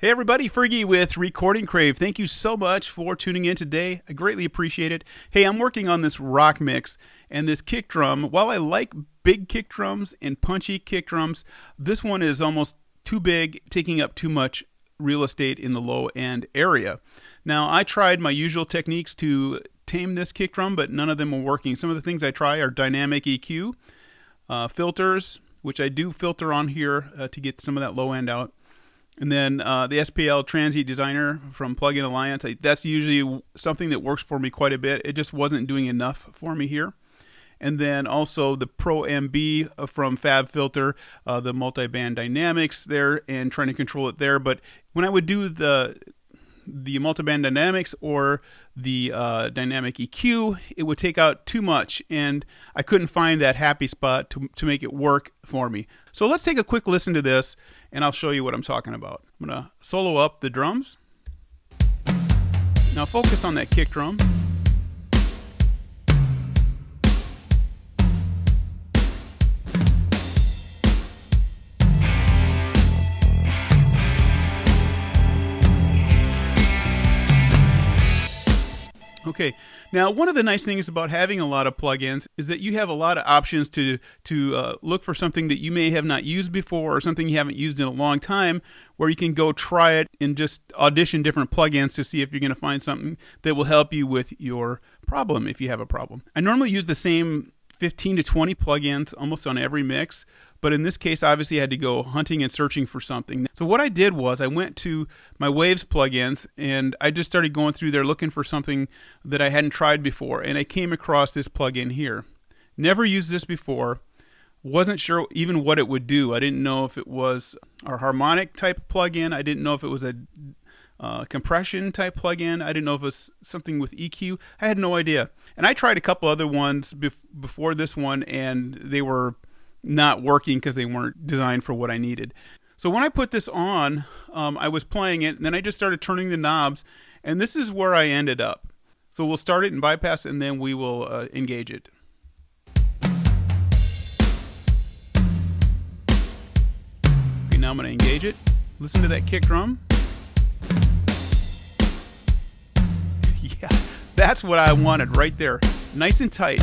Hey everybody, Fergie with Recording Crave. Thank you so much for tuning in today. I greatly appreciate it. Hey, I'm working on this rock mix and this kick drum. While I like big kick drums and punchy kick drums, this one is almost too big, taking up too much real estate in the low end area. Now, I tried my usual techniques to tame this kick drum, but none of them were working. Some of the things I try are dynamic EQ, filters, which I do filter on here to get some of that low end out. And then the SPL Transient Designer from Plugin Alliance, that's usually something that works for me quite a bit. It just wasn't doing enough for me here. And then also the Pro MB from Fab Filter, the multi-band dynamics there, and trying to control it there. But when I would do the multi-band dynamics or the dynamic EQ, it would take out too much, and I couldn't find that happy spot to make it work for me. So let's take a quick listen to this, and I'll show you what I'm talking about. I'm going to solo up the drums. Now focus on that kick drum. Okay, now one of the nice things about having a lot of plugins is that you have a lot of options to look for something that you may have not used before or something you haven't used in a long time, where you can go try it and just audition different plugins to see if you're going to find something that will help you with your problem if you have a problem. I normally use the same 15 to 20 plugins almost on every mix, but in this case, obviously, I had to go hunting and searching for something. So what I did was I went to my Waves plugins, and I just started going through there looking for something that I hadn't tried before, and I came across this plugin here. Never used this before. Wasn't sure even what it would do. I didn't know if it was a harmonic type plugin. I didn't know if it was a compression type plugin. I didn't know if it was something with EQ. I had no idea. And I tried a couple other ones before this one, and they were not working because they weren't designed for what I needed. So when I put this on, I was playing it, and then I just started turning the knobs, and this is where I ended up. So we'll start it and bypass it, and then we will engage it. Okay, now I'm going to engage it. Listen to that kick drum. Yeah, that's what I wanted right there. Nice and tight.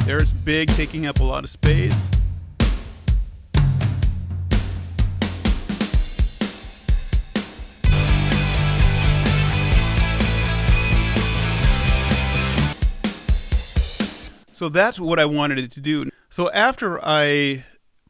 There it's big, taking up a lot of space. So that's what I wanted it to do. So after I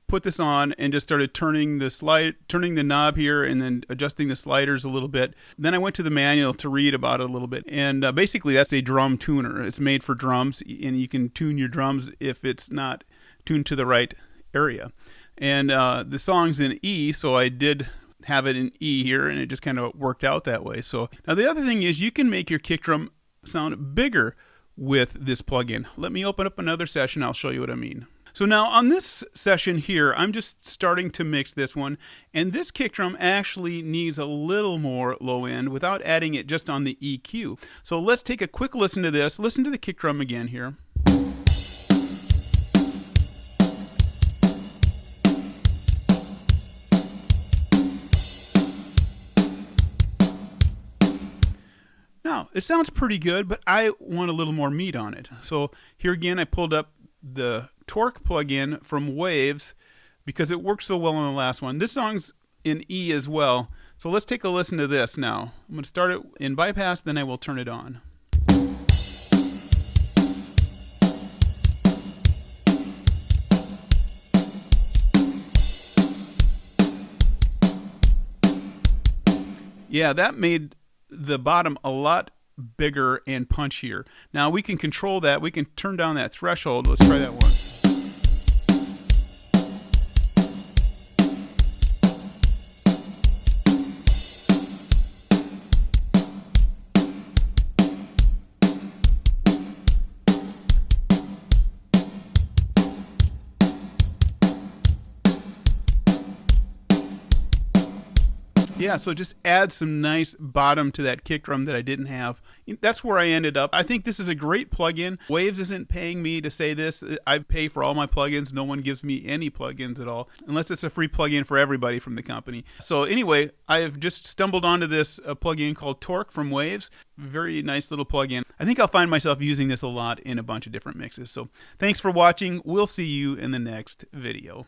put this on and just started turning the knob here and then adjusting the sliders a little bit. Then I went to the manual to read about it a little bit. And basically that's a drum tuner. It's made for drums, and you can tune your drums if it's not tuned to the right area. And the song's in E, so I did have it in E here, and it just kind of worked out that way. So now the other thing is you can make your kick drum sound bigger with this plugin. Let me open up another session. I'll show you what I mean. So now on this session here, I'm just starting to mix this one, and this kick drum actually needs a little more low end without adding it just on the EQ. So let's take a quick listen to this. Listen to the kick drum again here. Now, it sounds pretty good, but I want a little more meat on it. So here again, I pulled up the Torque plugin from Waves because it worked so well on the last one. This song's in E as well. So let's take a listen to this now. I'm going to start it in bypass, then I will turn it on. Yeah, that made the bottom a lot bigger and punchier. Now we can control that. We can turn down that threshold. Let's try that one. Yeah, so just add some nice bottom to that kick drum that I didn't have. That's where I ended up. I think this is a great plugin. Waves isn't paying me to say this. I pay for all my plugins. No one gives me any plugins at all, unless it's a free plugin for everybody from the company. So anyway, I have just stumbled onto this plugin called Torque from Waves. Very nice little plugin. I think I'll find myself using this a lot in a bunch of different mixes. So thanks for watching. We'll see you in the next video.